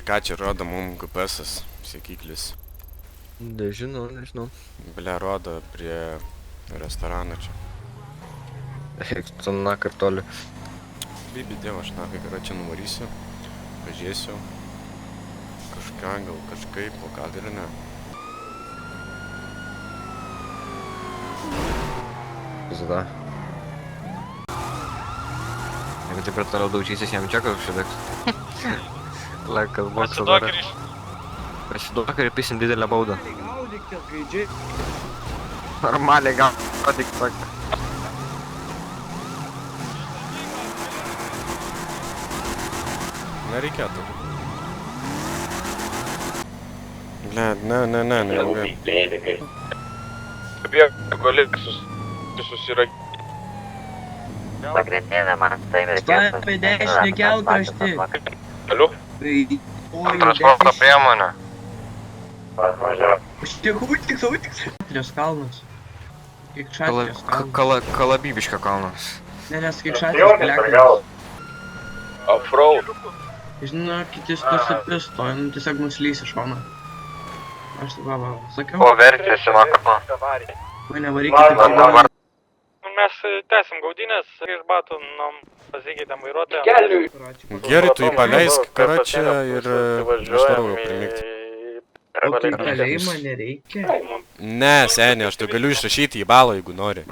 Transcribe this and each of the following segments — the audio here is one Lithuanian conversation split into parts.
Ką čia rodo mums GPS-as, sekiklis? Nežinau. Blia, rodo prie restorano čia. Eik tu nakar toli. Bibi, dievo, aš nakai, kada čia nuvarysiu, pažiūrėsiu. Kažką, gal kažkaip, o gal ir ne. Visada. Jeigu taip ir toliau daužysis, jam čia kažkas užsideks. Laikas bokso dar. Pasiduok ir įpisim didelę baudą. Normaliai gaudyk, sak. Nereikėtų. Blia, ne. Gali susiragyti. Pagrindinė man tai reikės. Stai dešinį kelkraštį. Galiu? Transporto priemonė. Tiksliau. Šatrijos kalnas. Šatrijos kalnas. Kalabybiškio kalnas. Nes Šatrijos piliakalnis. Offroad. Žinokit, jis nusipisto, tiesiog nuslys į šoną. Aš sakiau. verčiasi vakar. Vai nevarykite į galvą. Mes tęsim gaudynės iš batų, pasikeitėm vairuotoją. Gerai, tu jį paleisk, karačią ir aš darau jau primygti. O tai kalėjimą nereikia. Ne, seniai, aš tu galiu išrašyti į balą, jeigu nori.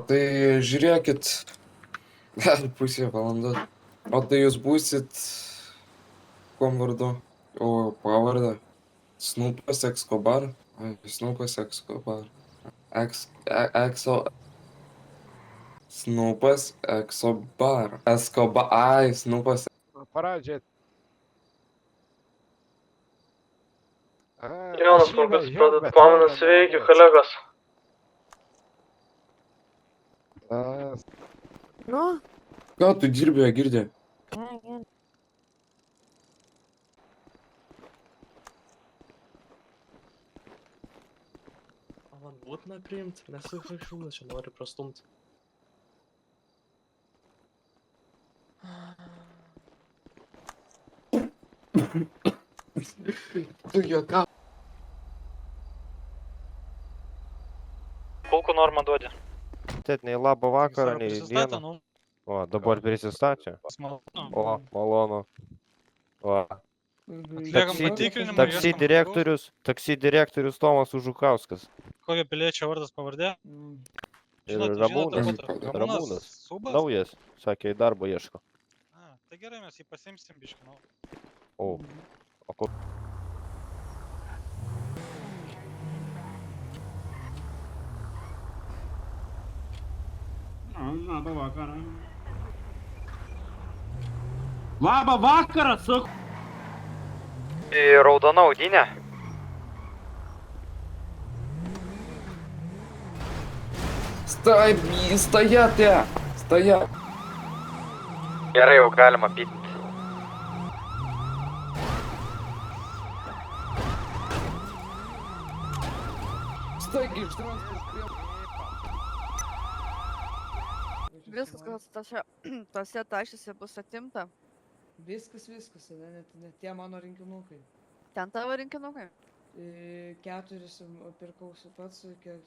Tai žiūrėkit, pusė valandos. O tai jūs būsit kuom vardu? O pavardę? Snoopas Escobar? Snoopas Escobar. Snoopas Escobar. Ai, Snoopas. Paradžiai. Jonas Smurgas, pradedat pamainą, sveiki, kolegos. Ką tu dirbi, girdė? Man būtina priimti, nes aš šūnas čia noriu prastumti. Tu juoka. Kulkų normą duodi. Tėt, nei labo vakarą, nei dieną. O, dabar prisistatė. O, malonu. O. Taksi direktorius Tomas Užukauskas. Kokio piliečio vardas pavardė? Ir Ramūnas. Naujas, sakė, į darbą ieško. Tai gerai, mes jį pasimsim biškinau. O kur? Labą vakarą. Labą vakarą, sakau. Į raudoną audinę. Stojate! Gerai, jau galima pyti. Staigiai iš transporto. Viskas, kas tose tašėse bus atimta. Viskas, net tie mano rinkinukai. Ten tavo rinkinukai. 4 pirkau su pats, 4,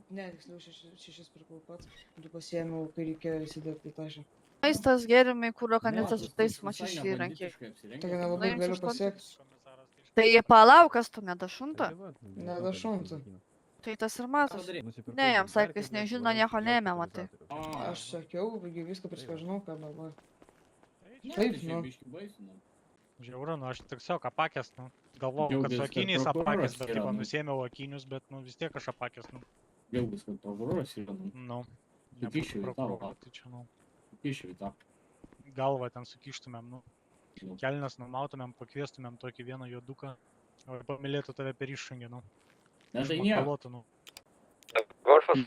ne, tiksliau 6 pirkau pats. 2 pasiėmiau, kai reikėjo įsidėti į tašę. Maistas, gėrimai, kūro kandidatas užtaisymas iš įrankį. Tokia nelabai galiu pasiekti. Tai palauk, kas tu nedašunta? Nedašunta. Tai tas ir matos. Ne, jam sakė, jis nežino, nieko neėmė, matai. Aš sakiau, viską prisipažinau, ką dabar. Taip, Žiauru, aš tiesiog apakęs, galvojau, kad su akiniais apakęs, bet taip nusėmiau akinius, bet vis tiek aš apakęs, Džiaugiuosi, kad prokuroras yra. Sukišiu į tą. Galvą ten sukištumėm, kelnes numautumėm, pakviestumėm tokį vieną juoduką, o pamylėtų tave per iššangę, išmakaluotų, Golfas.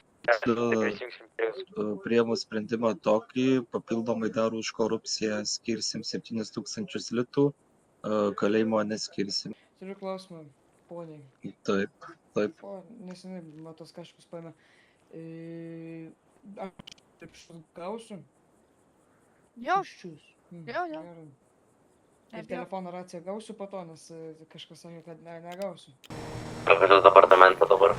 Priėmus sprendimą tokį, papildomai dar už korupciją skirsim 7 000 litų Kalėjimo neskirsim. Turiu klausimą, poniai. Taip, taip. O, nesenai matos kažkus paėmė. Aš taip gausiu? Jo, Tuščius. Jo, jo. Gerai. Ir nebijok. telefono raciją gausiu po to, nes kažkas sakė, kad negausiu. Kokios departamento dabar?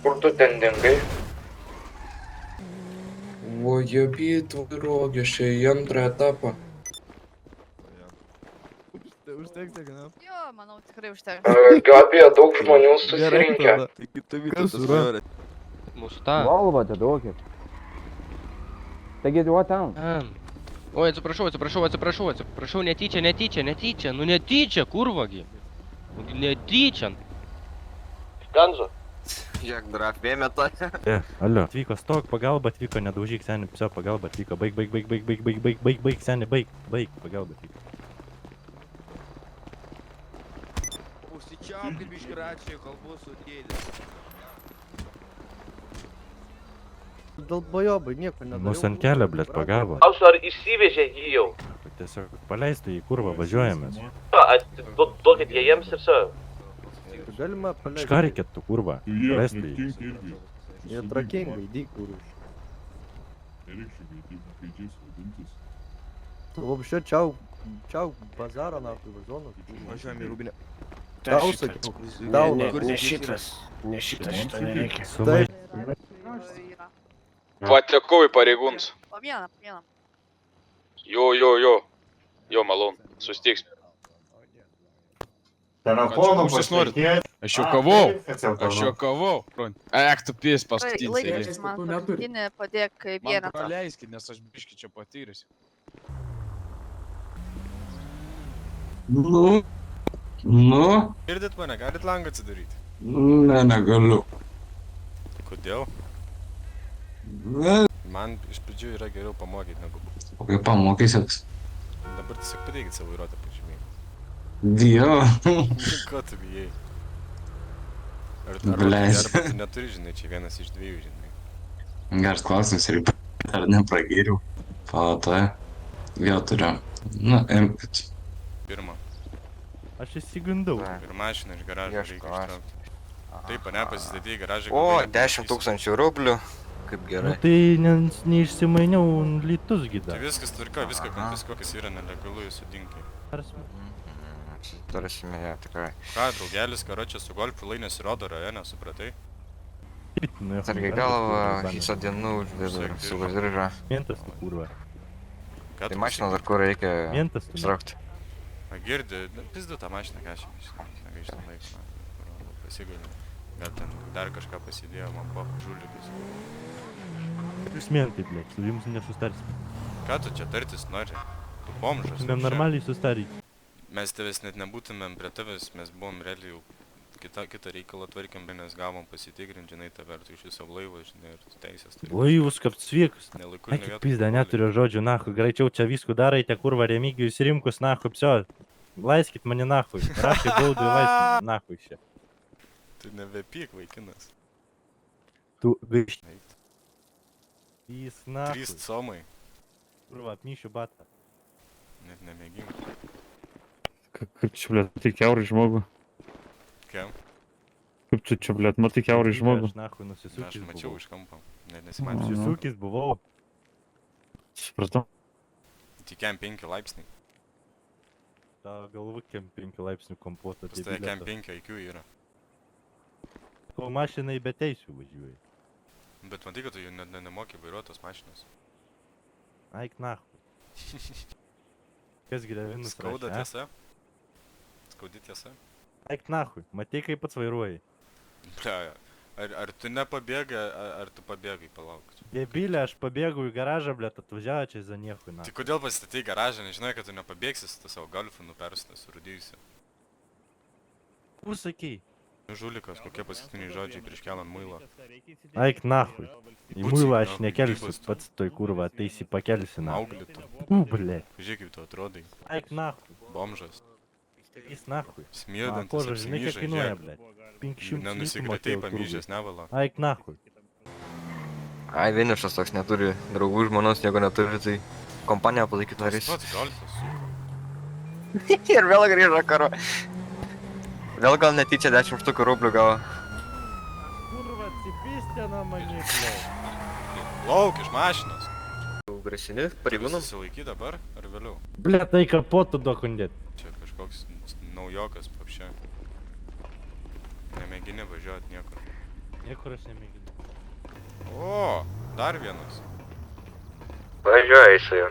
Kur tu ten dingai? O, jie bytų rogišė į antrą etapą. Jo, manau, tikrai užteks. Apie daug žmonių susirinkę. Mūsų tą. Volvo, atiduokit. Taigi, what town? Oi, atsiprašau, netyčia, nu netyčia, kurvagi. Netyčia. Ganzo. Jak drafė meta. Alio. Atvyko stok, pagalba atvyko, nedaužyk senį, psio, pagalba atvyko, baig, senį, baig, pagalba atvyko. Užsičiaupkit biškiračiai, kalbu su dėdė. Dalbojobai, nieko nedariau. Mus ant kelio, blėt, pagalba. Aš ar išsivežė jį jau? Tiesiog paleistų į kurvą, važiuojamės. Duokit jie jiems ir savo. Galima paleisti. Kažką reikėtų kurvą, paleistų į. Jie trakingai, dykurus. Вообще, чау, базара нахуй, вазонов. Važiuojam į Rūbinę. Tau sakiau, tau Ne šitas, šito nereikia. Sumai. Yra. Patekau į pareigūnus. Po vieną. Jo, malon. Susitiks. Telefonu Aš jau kavau. Ek, tu pės pastatyti. Laikytis man paskutinį, padėk vienetą. Praleiskit, nes aš biški čia patyręs. Nu. Girdit mane, galit langą atsidaryti? Ne, negaliu. Kodėl? Man iš pradžių yra geriau pamokyti negu... O kaip pamokysiks? Dabar tiesiog pateikit savo vairuotą pažymėjimą. Dievo. Ko tu bijai? Bleis. Arba tu neturi, žinai, čia vienas iš dviejų, žinai. Geras klausimas ir ar nepragiriu. Palatoje. Vėl turiu. Nu, imkit. Pirma. Aš įsigundau. Ir mašiną iš garažo reikia ištraukti. Taip, ane, pasistatyti į garažą. O, 10 000 rublių. Kaip Nu gerai. tai neišsimainiau lytus Tai gyda. viskas tvarka, viską konfiskuok, kas yra nelegalu, jūs sudinkai. Tarasime, ja, tikrai. Ką, draugelis, karočią su golfu lai nesirodo rajone, supratai? Sargiai galvą, įsodinu ir su važiržą. Mientas tu kurva. Ką Tai mašiną dar kur reikia Mientas tu. traukti. Girdi, pizdu tą mašiną, ką aš negaištam laiko. Pasigailim. Gal ten dar kažką pasidėjo, man po žulikas. Jūs mientai, blėt, su jums nesustarsim. Ką tu čia tartis nori? Tu bomžas. Mes normaliai sustaryti. Mes tavęs net nebūtumėm prie tavęs, mes buvom realiai jau kitą reikalą tvarkėm, nes gavom pasitikrinti, žinai, tave, ar tu iš viso laivą, žinai, ir tu teisės turi. Laivus kaip sveikus. Nelaiku Ai, kaip pizda, neturiu žodžių, nahu, greičiau čia viskų darайте, kurva, Remigijus Rimkus, nahu, psio. Laiskit mane nahu, rašai baudai, laiskit nahu iš čia. Tu nebepyk, vaikinas. Tu gaišt. Jis nahu. 3 comai. Kurva, apmyšiu batą. Net nemėgink. Kaip čia, blėt, matai kiaurai žmogų? Kem? Kaip tu čia, blėt, matai kiaurai žmogų? Aš nahu Aš nusisukęs mačiau buvau. iš kampo. Net nesimatė. Nusisukęs buvau. Supratau. Tik kem 5 laipsniai. Ta galva kem 5 laipsnių kompoto. Pas tave kem 5 IQ yra. O mašinai be teisių važiuoji. Bet matai, kad tu jau nemoki vairuotos mašinos. Aik nahu. Kas gyvenus Skauda tiesa? Skaudi tiesa? Aik nahu. Matei, kaip pats vairuoji. Ble, ar tu nepabėgai, ar tu pabėgai, palauk. Debilė, aš pabėgau į garažą, blėt, atvažiavo čia za nieku, na. Tai kodėl pasistatei garažą, nežinai, kad tu nepabėgsi su savo golfu nuperstas, surūdyjusi? Kur sakei? Žulikas, kokie paskutiniai žodžiai prieš kelant muilą. Aik nahu. Į muilą aš nekelsiu, pats toj kurva, ateisi pakelsi, na. Augli tu. Blė. Žiūrėk, kaip tu atrodai. Aik nahu. Bomžas. Jis nahui. Smirdantis, Koža, žinai, kiek kainuoja, apsimyžęs, blėt. 500 nenusikretai pamyžęs, nevala. Aik nahui. Ai, vienišas toks neturi draugų, žmonos nieko neturi, tai kompaniją palaikyti norės. Pats golfas. Ir vėl grįžo karo. Vėl gal netyčia 10 štukų rublių gavo. Kurva, atsipistė nuo manį, blėt. Lauk iš mašinos. Grasini pareigūnams? Susilaiky dabar ar vėliau? Blėt, tai kapotų dokundėt. Čia kažkoks naujokas papšė. Nemėgini važiuoti niekur. Niekur aš nemėginu. O, dar vienas. Važiuoja su juo.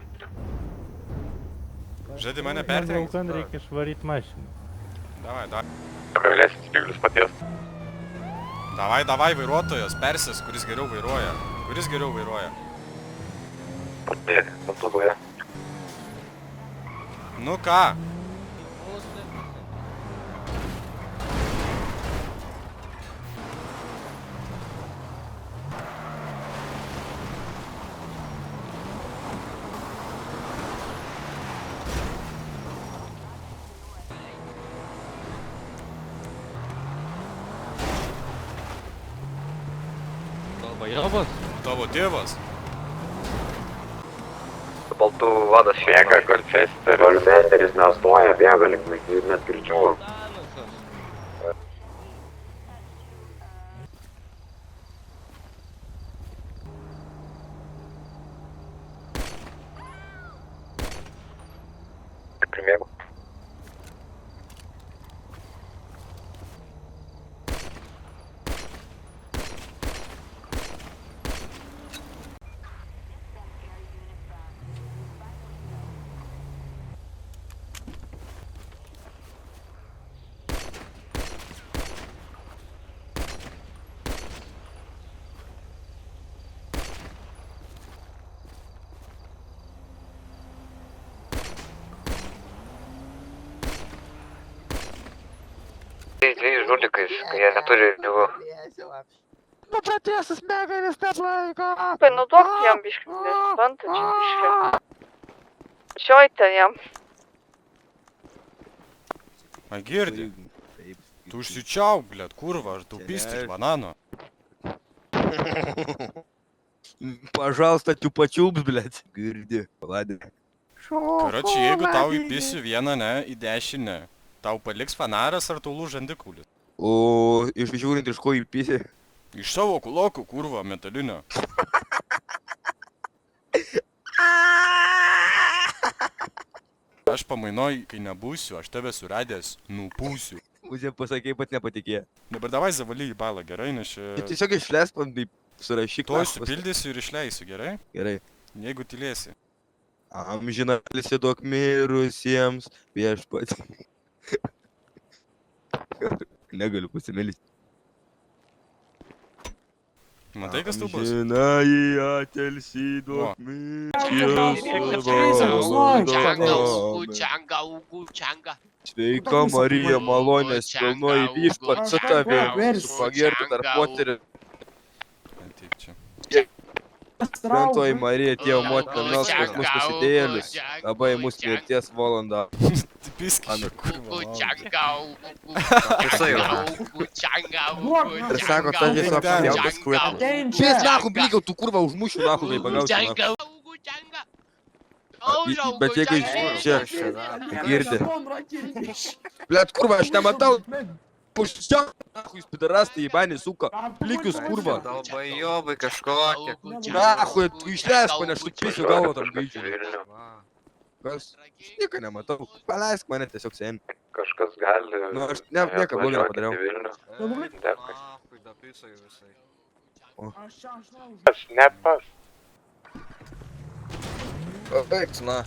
Žadi mane pertrenkti? Ten reikia išvaryti mašiną. Davai, davai. Galėsit spyglius paties. Davai, davai, vairuotojas, persis, kuris geriau vairuoja. Kuris geriau vairuoja? Paslaugoje. Nu ką? Tavo tėvas? Baltų vadas Bėga Golfester. Golfesteris nestoja, bėga link net greičiau. Primėgau. Dviejais žudikais, kai jie neturi pinigų. Nu pratiesis smegenis neatlaiko. Tai nuduok jam biškį, nesuprantu čia biškį. Šioj ten jam. A girdi? Tu užsičiauk, blėt, kurva, ar tu pisti iš banano? Пожалуйста, tu pačiūps, blėt. Girdi, paladė. Karoči, jeigu tau įpisi vieną ne, į dešinę, tau paliks fanaras ar tau lūž žandikaulis? O žiūrint iš ko įpisi? Iš savo kulokų, kurva, metalinio. Aš pamainoj, kai nebūsiu, aš tave suradęs, nupūsiu. Pusė pasakė, pat nepatikė. Dabar davai zavalį į balą, gerai, nes čia... Tiesiog išleis, bandai surašyk. Tuoj supildysiu ir išleisiu, gerai? Gerai. Jeigu tylėsi. Amžiną atilsį duok mirusiems viešpats. Negaliu pasimėlysti. Matai, kas tu bus? Amžinąjį atilsį duok mirusiems. Sveika Marija, malonės pilnoji viešpats su tavimi, su pagirtu tarp moterį. Ateik čia. Šventoji Marija, Dievo motina, melsk už mus nusidėjėlius, labai mūsų mirties valandą. Tipiski, kurva. Ir sako, tai tiesiog pjautas kvėpas. Pės nahu, blygiau, tu kurva užmušiu nahu, kai pagausiu nahu. Bet jeigu čia girdi. Blet, kurva, aš nematau. Užsiak, nahu, jūs pidarastai, įbanį, suka. Lygius, kurva. Dalbajobai kažkokie. Nahu, tu išleisk mane, aš supisiu galvą tam gaidžiu. Kas? Aš nieko nematau. Paleisk mane tiesiog seni. Kažkas gali... Nu, aš nieko blogo nepadariau. Aš ne pas. Baigts, na.